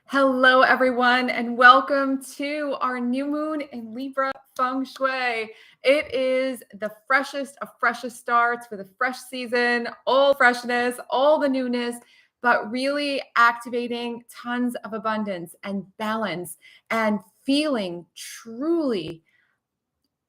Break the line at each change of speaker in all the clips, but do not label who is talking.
Hello, everyone, and welcome to our new moon in Libra Feng Shui. It is the freshest of freshest starts with a fresh season, all freshness, all the newness, but really activating tons of abundance and balance and feeling truly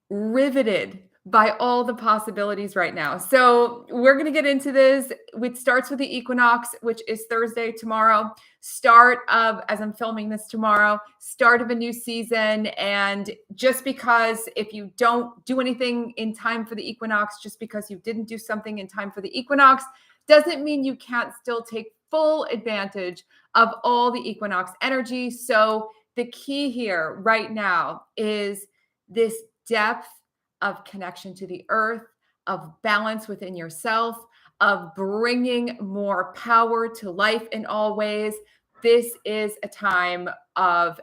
riveted by all the possibilities right now. So we're going to get into this. It starts with the equinox, which is Thursday tomorrow. Start of, as I'm filming this tomorrow, start of a new season. And just because if you don't do anything in time for the equinox, just because you didn't do something in time for the equinox, doesn't mean you can't still take full advantage of all the equinox energy. So the key here right now is this depth of connection to the earth, of balance within yourself, of bringing more power to life in all ways. This is a time of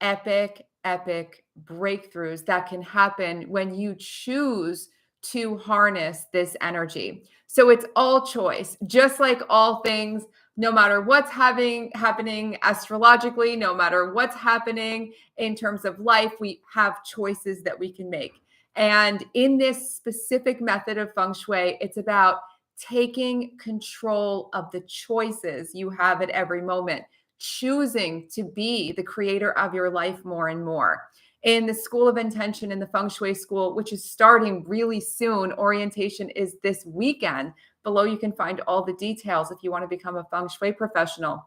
epic breakthroughs that can happen when you choose to harness this energy. So it's all choice, just like all things. No matter what's happening astrologically, no matter what's happening in terms of life, we have choices that we can make. And in this specific method of Feng Shui, it's about taking control of the choices you have at every moment, choosing to be the creator of your life more and more. In the School of Intention, in the Feng Shui School, which is starting really soon, orientation is this weekend. Below, you can find all the details if you want to become a Feng Shui professional.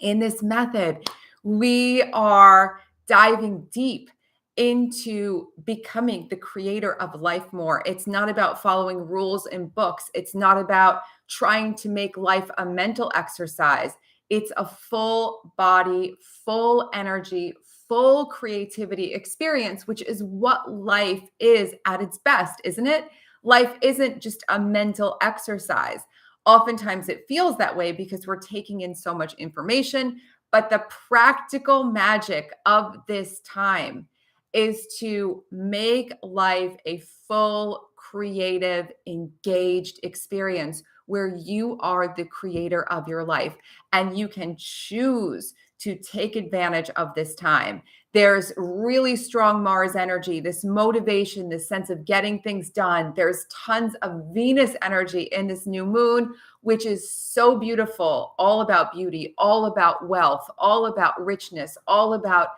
In this method, we are diving deep into becoming the creator of life more. It's not about following rules in books. It's not about trying to make life a mental exercise. It's a full body, full energy, full creativity experience, which is what life is at its best, isn't it? Life isn't just a mental exercise. Oftentimes it feels that way because we're taking in so much information, but the practical magic of this time is to make life a full, creative, engaged experience where you are the creator of your life and you can choose to take advantage of this time. There's really strong Mars energy, this motivation, this sense of getting things done. There's tons of Venus energy in this new moon, which is so beautiful, all about beauty, all about wealth, all about richness, all about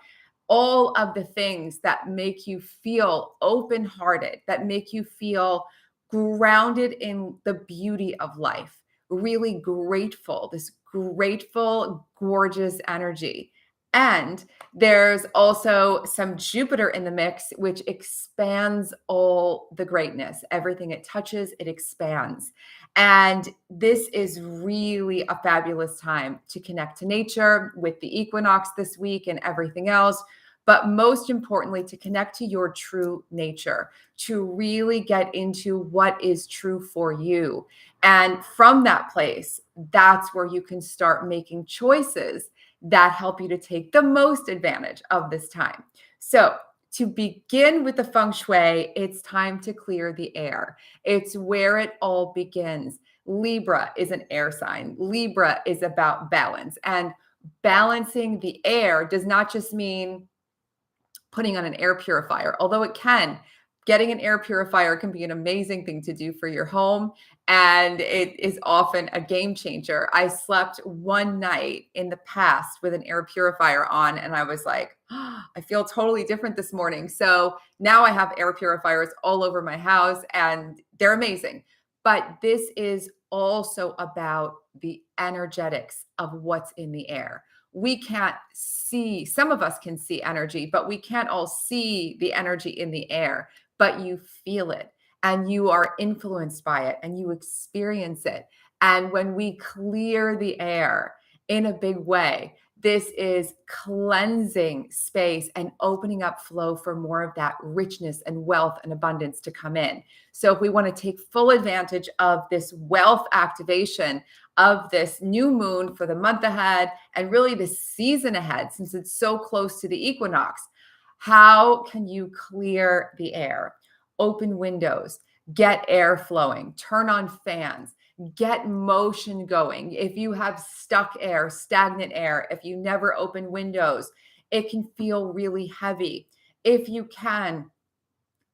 all of the things that make you feel open-hearted, that make you feel grounded in the beauty of life, really grateful, this grateful, gorgeous energy. And there's also some Jupiter in the mix, which expands all the greatness. Everything it touches, it expands. And this is really a fabulous time to connect to nature with the equinox this week and everything else. But most importantly, to connect to your true nature, to really get into what is true for you. And from that place, that's where you can start making choices that help you to take the most advantage of this time. So to begin with the Feng Shui, it's time to clear the air. It's where it all begins. Libra is an air sign. Libra is about balance. And balancing the air does not just mean putting on an air purifier, although it can. Getting an air purifier can be an amazing thing to do for your home, and it is often a game changer. I slept one night in the past with an air purifier on, and I was like, oh, I feel totally different this morning. So now I have air purifiers all over my house, and they're amazing. But this is also about the energetics of what's in the air. We can't see, some of us can see energy, but we can't all see the energy in the air, but you feel it and you are influenced by it and you experience it. And when we clear the air in a big way, this is cleansing space and opening up flow for more of that richness and wealth and abundance to come in. So if we want to take full advantage of this wealth activation of this new moon for the month ahead and really the season ahead, since it's so close to the equinox, how can you clear the air? Open windows, get air flowing, turn on fans, Get motion going. If you have stuck air, stagnant air, if you never open windows, it can feel really heavy. If you can,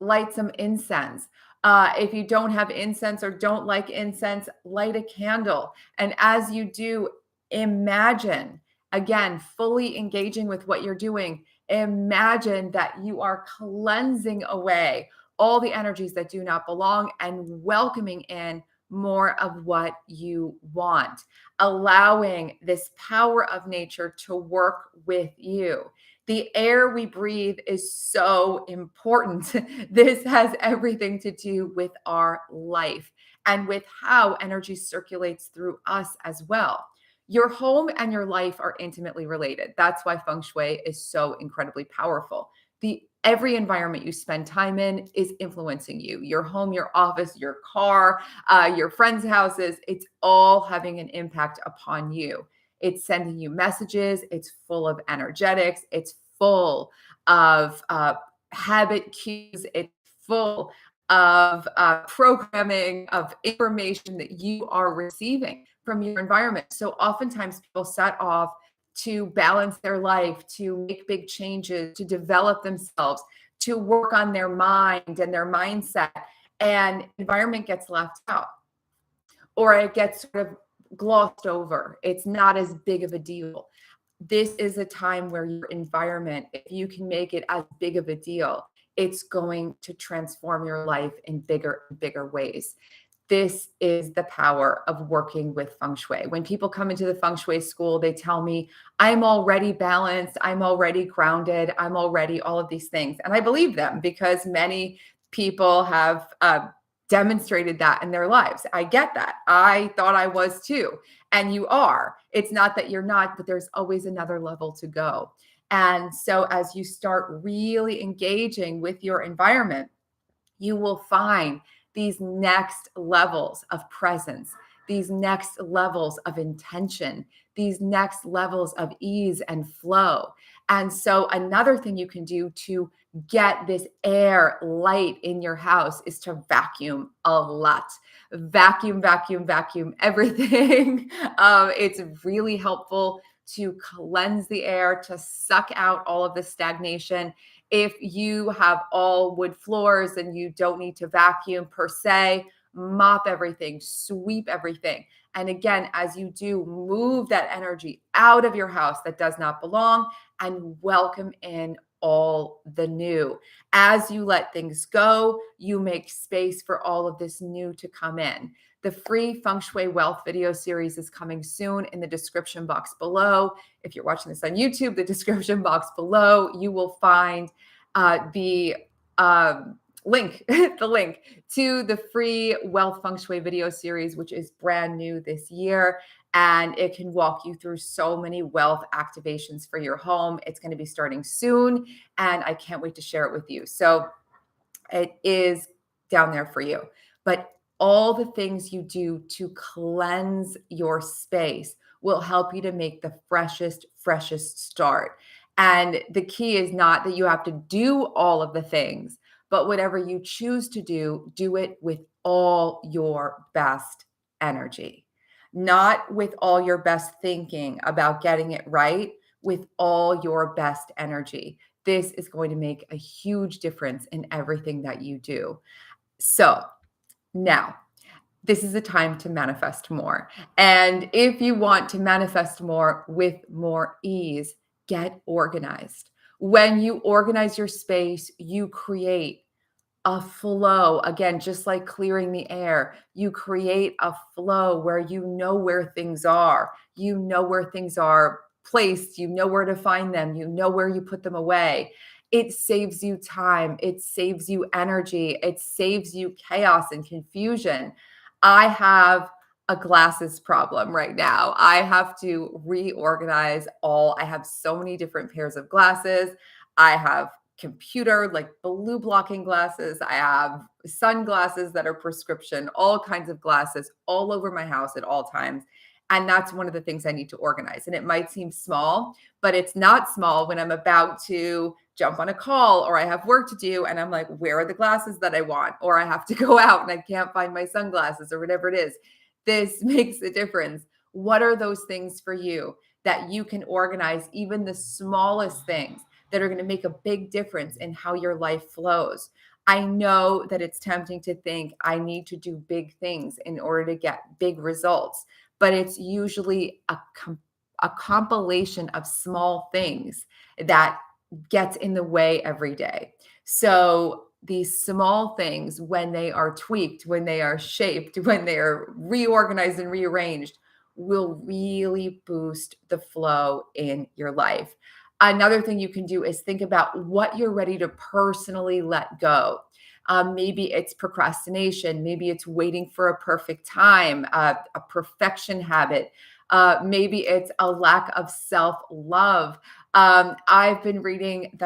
light some incense. If you don't have incense or don't like incense, light a candle. And as you do, imagine, again, fully engaging with what you're doing. Imagine that you are cleansing away all the energies that do not belong and welcoming in more of what you want, allowing this power of nature to work with you. The air we breathe is so important. This has everything to do with our life and with how energy circulates through us as well. Your home and your life are intimately related. That's why Feng Shui is so incredibly powerful. Every environment you spend time in is influencing you. Your home, your office, your car, your friends' houses, it's all having an impact upon you. It's sending you messages. It's full of energetics. It's full of habit cues. It's full of programming, of information that you are receiving from your environment. So oftentimes people set off to balance their life, to make big changes, to develop themselves, to work on their mind and their mindset, and environment gets left out, or it gets sort of glossed over. It's not as big of a deal. This is a time where your environment, if you can make it as big of a deal, it's going to transform your life in bigger and bigger ways. This is the power of working with Feng Shui. When people come into the Feng Shui school, they tell me, I'm already balanced, I'm already grounded, I'm already all of these things. And I believe them because many people have demonstrated that in their lives. I get that. I thought I was too. And you are. It's not that you're not, but there's always another level to go. And so as you start really engaging with your environment, you will find these next levels of presence, these next levels of intention, these next levels of ease and flow. And so another thing you can do to get this air light in your house is to vacuum a lot. Vacuum, vacuum, vacuum everything. It's really helpful to cleanse the air, to suck out all of the stagnation. If you have all wood floors and you don't need to vacuum per se, mop everything, sweep everything. And again, as you do, move that energy out of your house that does not belong and welcome in all the new. As you let things go, you make space for all of this new to come in. The free Feng Shui Wealth video series is coming soon in the description box below. If you're watching this on YouTube, the description box below, you will find the link, the link to the free Wealth Feng Shui video series, which is brand new this year. And it can walk you through so many wealth activations for your home. It's going to be starting soon, and I can't wait to share it with you. So it is down there for you. But all the things you do to cleanse your space will help you to make the freshest start. And the key is not that you have to do all of the things, but whatever you choose to do it with all your best energy, not with all your best thinking about getting it right, with all your best energy. This is going to make a huge difference in everything that you do. So now, this is a time to manifest more. And if you want to manifest more with more ease, get organized. When you organize your space, you create a flow. Again, just like clearing the air, you create a flow where you know where things are. You know where things are placed. You know where to find them. You know where you put them away. It saves you time. It saves you energy. It saves you chaos and confusion. I have a glasses problem right now. I have to reorganize I have so many different pairs of glasses. I have computer, like blue blocking glasses. I have sunglasses that are prescription, all kinds of glasses all over my house at all times. And that's one of the things I need to organize. And it might seem small, but it's not small when I'm about to jump on a call or I have work to do. And I'm like, where are the glasses that I want? Or I have to go out and I can't find my sunglasses or whatever it is. this makes a difference. What are those things for you that you can organize, even the smallest things that are going to make a big difference in how your life flows? I know that it's tempting to think I need to do big things in order to get big results, but it's usually a compilation of small things that gets in the way every day. So these small things, when they are tweaked, when they are shaped, when they are reorganized and rearranged, will really boost the flow in your life. Another thing you can do is think about what you're ready to personally let go. Maybe it's procrastination. Maybe it's waiting for a perfect time, a perfection habit. Maybe it's a lack of self-love. I've been reading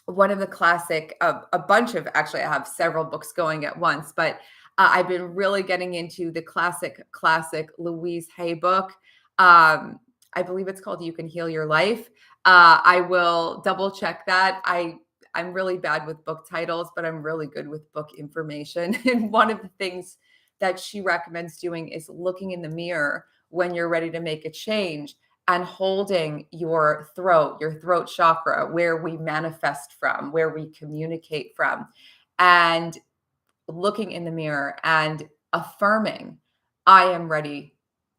one of the classic, a bunch of, actually, I have several books going at once, but I've been really getting into the classic Louise Hay book. I believe it's called You Can Heal Your Life. I will double check that. I'm really bad with book titles, but I'm really good with book information. And one of the things that she recommends doing is looking in the mirror when you're ready to make a change and holding your throat chakra, where we manifest from, where we communicate from, and looking in the mirror and affirming, I am ready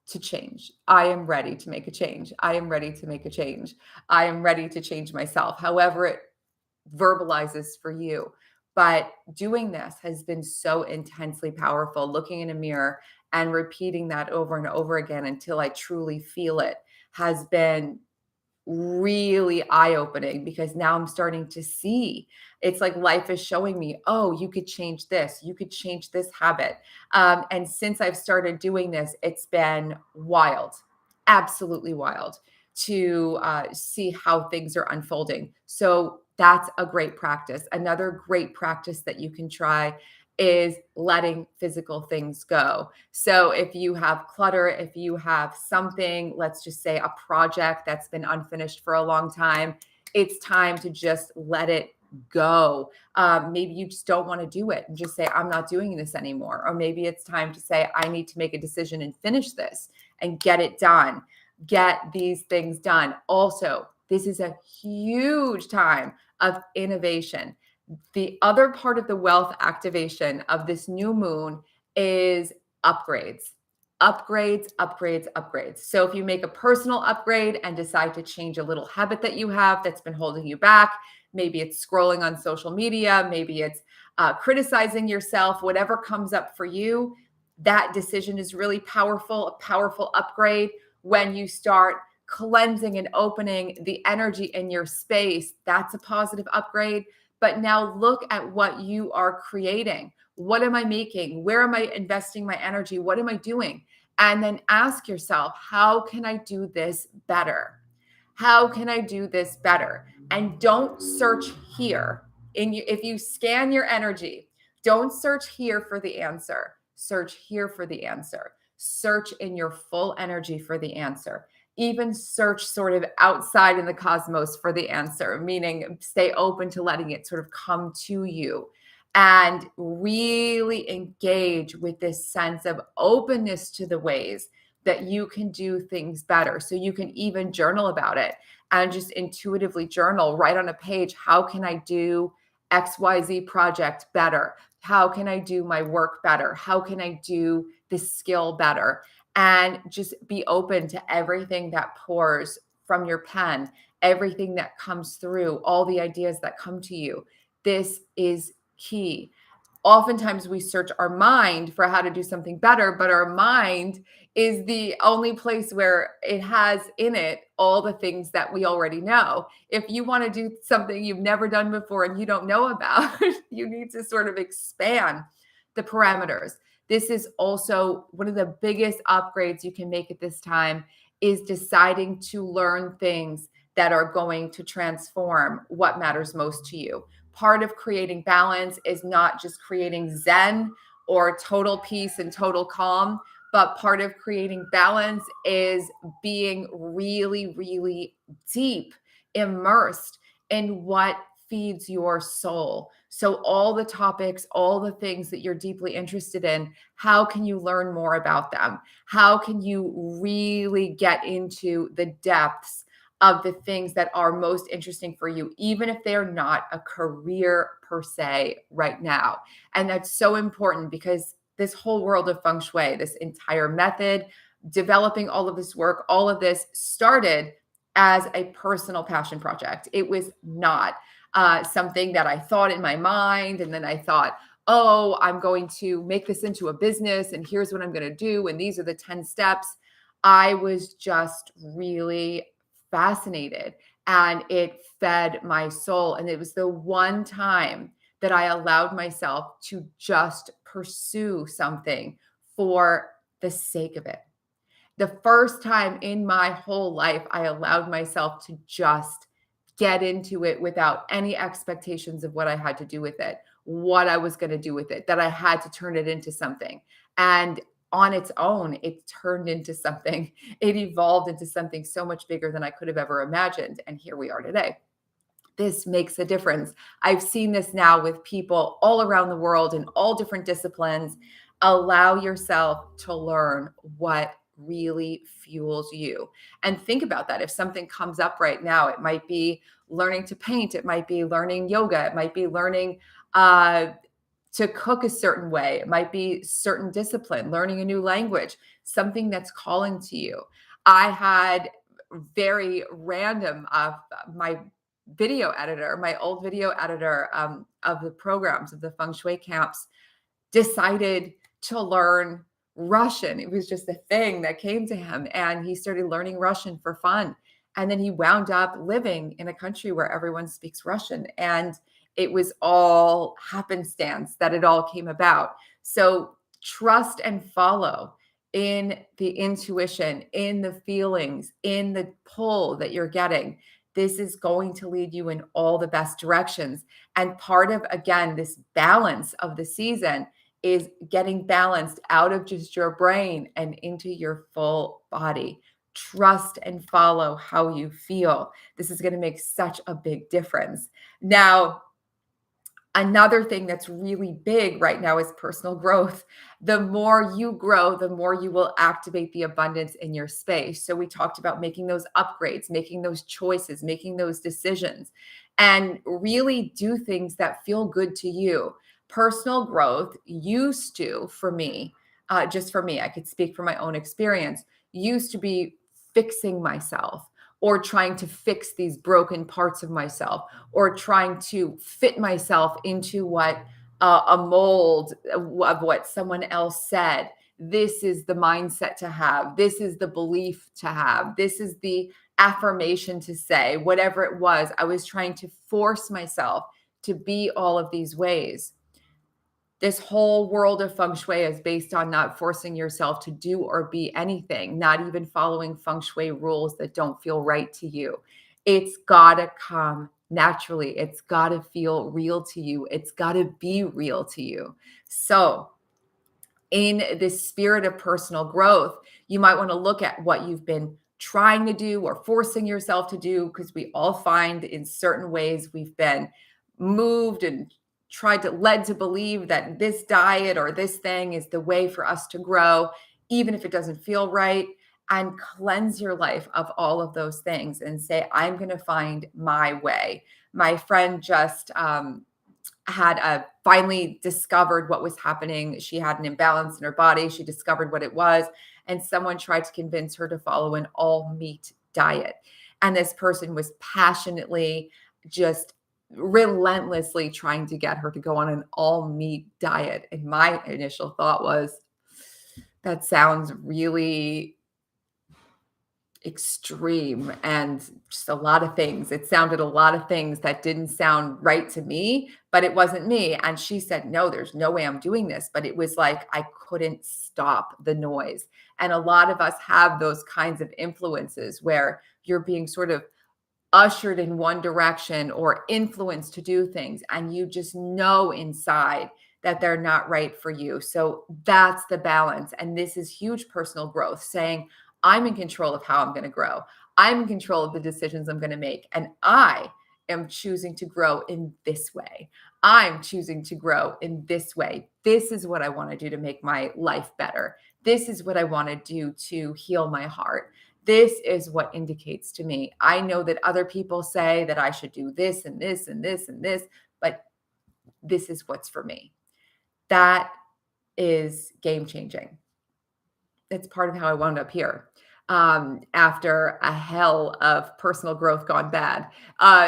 to change. I am ready to make a change. I am ready to make a change. I am ready to change myself, however it verbalizes for you. But doing this has been so intensely powerful, looking in a mirror and repeating that over and over again until I truly feel it has been really eye-opening, because now I'm starting to see, it's like life is showing me, oh, you could change this, you could change this habit. And since I've started doing this, it's been wild, absolutely wild to see how things are unfolding. So that's a great practice. Another great practice that you can try is letting physical things go. So if you have clutter, if you have something, let's just say a project that's been unfinished for a long time, it's time to just let it go. Maybe you just don't want to do it and just say, I'm not doing this anymore. Or maybe it's time to say, I need to make a decision and finish this and get it done. Get these things done. Also, this is a huge time of innovation. The other part of the wealth activation of this new moon is upgrades. Upgrades. So if you make a personal upgrade and decide to change a little habit that you have that's been holding you back, maybe it's scrolling on social media, maybe it's criticizing yourself, whatever comes up for you, that decision is really powerful, a powerful upgrade. When you start cleansing and opening the energy in your space, that's a positive upgrade. But now look at what you are creating. What am I making? Where am I investing my energy? What am I doing? And then ask yourself, how can I do this better? How can I do this better? And don't search here. If you scan your energy, don't search here for the answer. Search here for the answer. Search in your full energy for the answer. Even search sort of outside in the cosmos for the answer, meaning stay open to letting it sort of come to you, and really engage with this sense of openness to the ways that you can do things better. So you can even journal about it and just intuitively journal, write on a page, how can I do XYZ project better? How can I do my work better? How can I do this skill better? And just be open to everything that pours from your pen, everything that comes through, all the ideas that come to you. This is key. Oftentimes we search our mind for how to do something better, but our mind is the only place where it has in it all the things that we already know. If you want to do something you've never done before and you don't know about, you need to sort of expand the parameters. This is also one of the biggest upgrades you can make at this time, is deciding to learn things that are going to transform what matters most to you. Part of creating balance is not just creating Zen or total peace and total calm, but part of creating balance is being really, really deep, immersed in what feeds your soul. So all the topics, all the things that you're deeply interested in, how can you learn more about them? How can you really get into the depths of the things that are most interesting for you, even if they're not a career per se right now? And that's so important because this whole world of Feng Shui, this entire method, developing all of this work, all of this started as a personal passion project. It was not something that I thought in my mind. And then I thought, oh, I'm going to make this into a business and here's what I'm going to do. And these are the 10 steps. I was just really fascinated and it fed my soul. And it was the one time that I allowed myself to just pursue something for the sake of it. The first time in my whole life, I allowed myself to just get into it without any expectations of what I had to do with it, what I was going to do with it, that I had to turn it into something. And on its own, it turned into something. It evolved into something so much bigger than I could have ever imagined. And here we are today. This makes a difference. I've seen this now with people all around the world in all different disciplines. Allow yourself to learn what really fuels you. And think about that. If something comes up right now, it might be learning to paint, it might be learning yoga, it might be learning to cook a certain way, it might be certain discipline, learning a new language, something that's calling to you. I had very random my video editor, my old video editor of the programs of the Feng Shui camps, decided to learn Russian. It was just a thing that came to him. And he started learning Russian for fun. And then he wound up living in a country where everyone speaks Russian. And it was all happenstance that it all came about. So trust and follow in the intuition, in the feelings, in the pull that you're getting. This is going to lead you in all the best directions. And part of, again, this balance of the season is getting balanced out of just your brain and into your full body. Trust and follow how you feel. This is going to make such a big difference. Now, another thing that's really big right now is personal growth. The more you grow, the more you will activate the abundance in your space. So we talked about making those upgrades, making those choices, making those decisions, and really do things that feel good to you. Personal growth used to, for me, just for me, I could speak from my own experience, used to be fixing myself or trying to fix these broken parts of myself or trying to fit myself into what a mold of what someone else said. This is the mindset to have. This is the belief to have. This is the affirmation to say, whatever it was. I was trying to force myself to be all of these ways. This whole world of Feng Shui is based on not forcing yourself to do or be anything, not even following Feng Shui rules that don't feel right to you. It's got to come naturally. It's got to feel real to you. It's got to be real to you. So, in this spirit of personal growth, you might want to look at what you've been trying to do or forcing yourself to do, because we all find in certain ways we've been moved and led to believe that this diet or this thing is the way for us to grow, even if it doesn't feel right. And cleanse your life of all of those things and say, I'm going to find my way. My friend just had finally discovered what was happening. She had an imbalance in her body. She discovered what it was. And someone tried to convince her to follow an all meat diet. And this person was passionately, just relentlessly trying to get her to go on an all meat diet. And my initial thought was, that sounds really extreme and just a lot of things. It sounded a lot of things that didn't sound right to me, but it wasn't me. And she said, no, there's no way I'm doing this. But it was like, I couldn't stop the noise. And a lot of us have those kinds of influences where you're being sort of ushered in one direction or influenced to do things. And you just know inside that they're not right for you. So that's the balance. And this is huge personal growth, saying, I'm in control of how I'm going to grow. I'm in control of the decisions I'm going to make. And I am choosing to grow in this way. I'm choosing to grow in this way. This is what I want to do to make my life better. This is what I want to do to heal my heart. This is what indicates to me. I know that other people say that I should do this and this and this and this, but this is what's for me. That is game changing. It's part of how I wound up here after a hell of personal growth gone bad.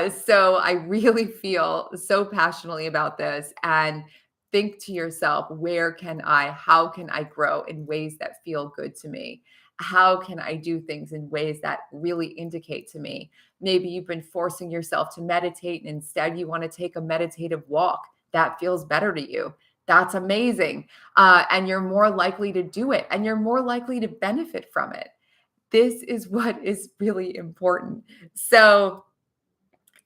So I really feel so passionately about this, and think to yourself, how can I grow in ways that feel good to me? How can I do things in ways that really indicate to me? Maybe you've been forcing yourself to meditate and instead you want to take a meditative walk. That feels better to you. That's amazing. And you're more likely to do it, and you're more likely to benefit from it. This is what is really important. So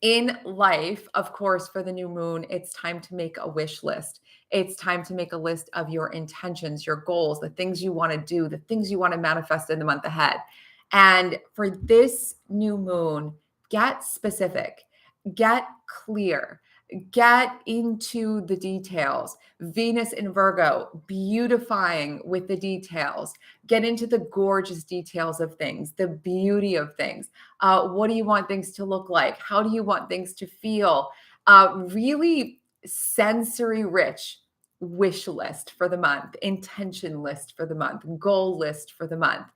in life, of course, for the new moon, it's time to make a wish list. It's time to make a list of your intentions, your goals, the things you want to do, the things you want to manifest in the month ahead. And for this new moon, get specific, get clear, get into the details. Venus in Virgo, beautifying with the details. Get into the gorgeous details of things, the beauty of things. What do you want things to look like? How do you want things to feel? Really sensory rich wish list for the month, intention list for the month, goal list for the month.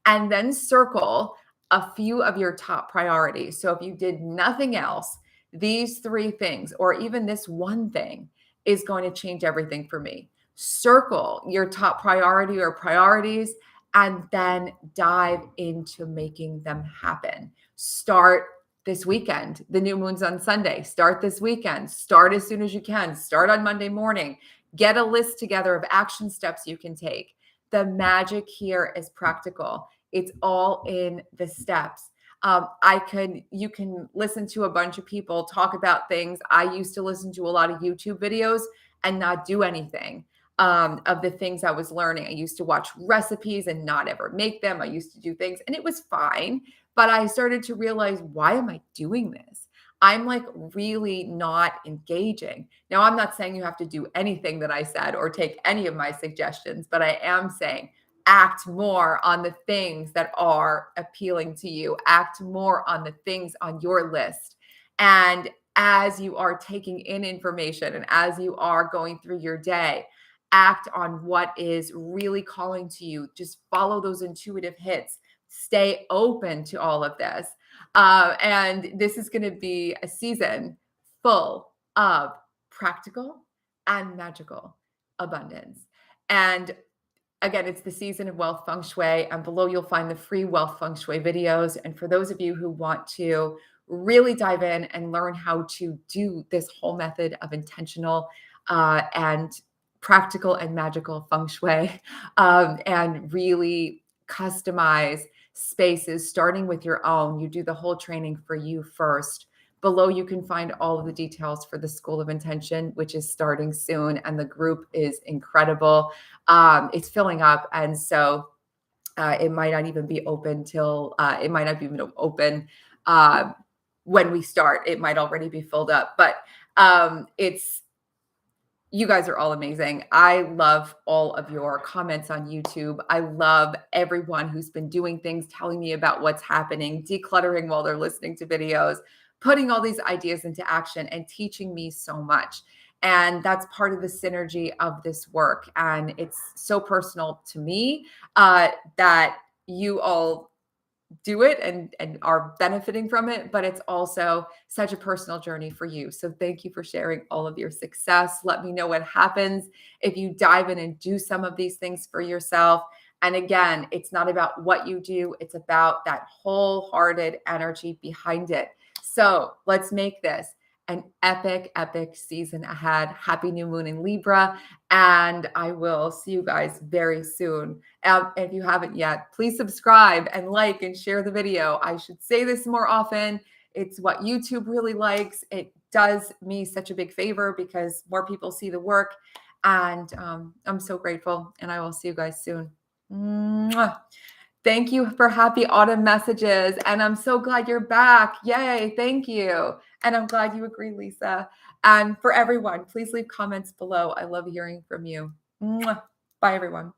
And then circle a few of your top priorities. So if you did nothing else, these 3 things, or even this one thing, is going to change everything for me. Circle your top priority or priorities, and then dive into making them happen. Start this weekend. The new moon's on Sunday. Start this weekend. Start as soon as you can. Start on Monday morning. Get a list together of action steps you can take. The magic here is practical. It's all in the steps. You can listen to a bunch of people talk about things. I used to listen to a lot of YouTube videos and not do anything of the things I was learning. I used to watch recipes and not ever make them. I used to do things and it was fine, but I started to realize, why am I doing this? I'm like really not engaging. Now, I'm not saying you have to do anything that I said or take any of my suggestions, but I am saying act more on the things that are appealing to you. Act more on the things on your list. And as you are taking in information and as you are going through your day, act on what is really calling to you. Just follow those intuitive hits. Stay open to all of this. And this is going to be a season full of practical and magical abundance. And again, it's the season of wealth feng shui, and below you'll find the free wealth feng shui videos. And for those of you who want to really dive in and learn how to do this whole method of intentional and practical and magical feng shui, and really customize spaces, starting with your own, you do the whole training for you first. Below, you can find all of the details for the School of Intention, which is starting soon, and the group is incredible. It's filling up, and so it might not even be open till when we start. It might already be filled up, but you guys are all amazing. I love all of your comments on YouTube. I love everyone who's been doing things, telling me about what's happening, decluttering while they're listening to videos, putting all these ideas into action and teaching me so much. And that's part of the synergy of this work. And it's so personal to me that you all do it and are benefiting from it, but it's also such a personal journey for you. So thank you for sharing all of your success. Let me know what happens if you dive in and do some of these things for yourself. And again, it's not about what you do, it's about that wholehearted energy behind it. So let's make this an epic, epic season ahead. Happy new moon in Libra. And I will see you guys very soon. If you haven't yet, please subscribe and like and share the video. I should say this more often. It's what YouTube really likes. It does me such a big favor because more people see the work. And I'm so grateful. And I will see you guys soon. Mwah. Thank you for happy autumn messages. And I'm so glad you're back. Yay. Thank you. And I'm glad you agree, Lisa. And for everyone, please leave comments below. I love hearing from you. Mwah. Bye, everyone.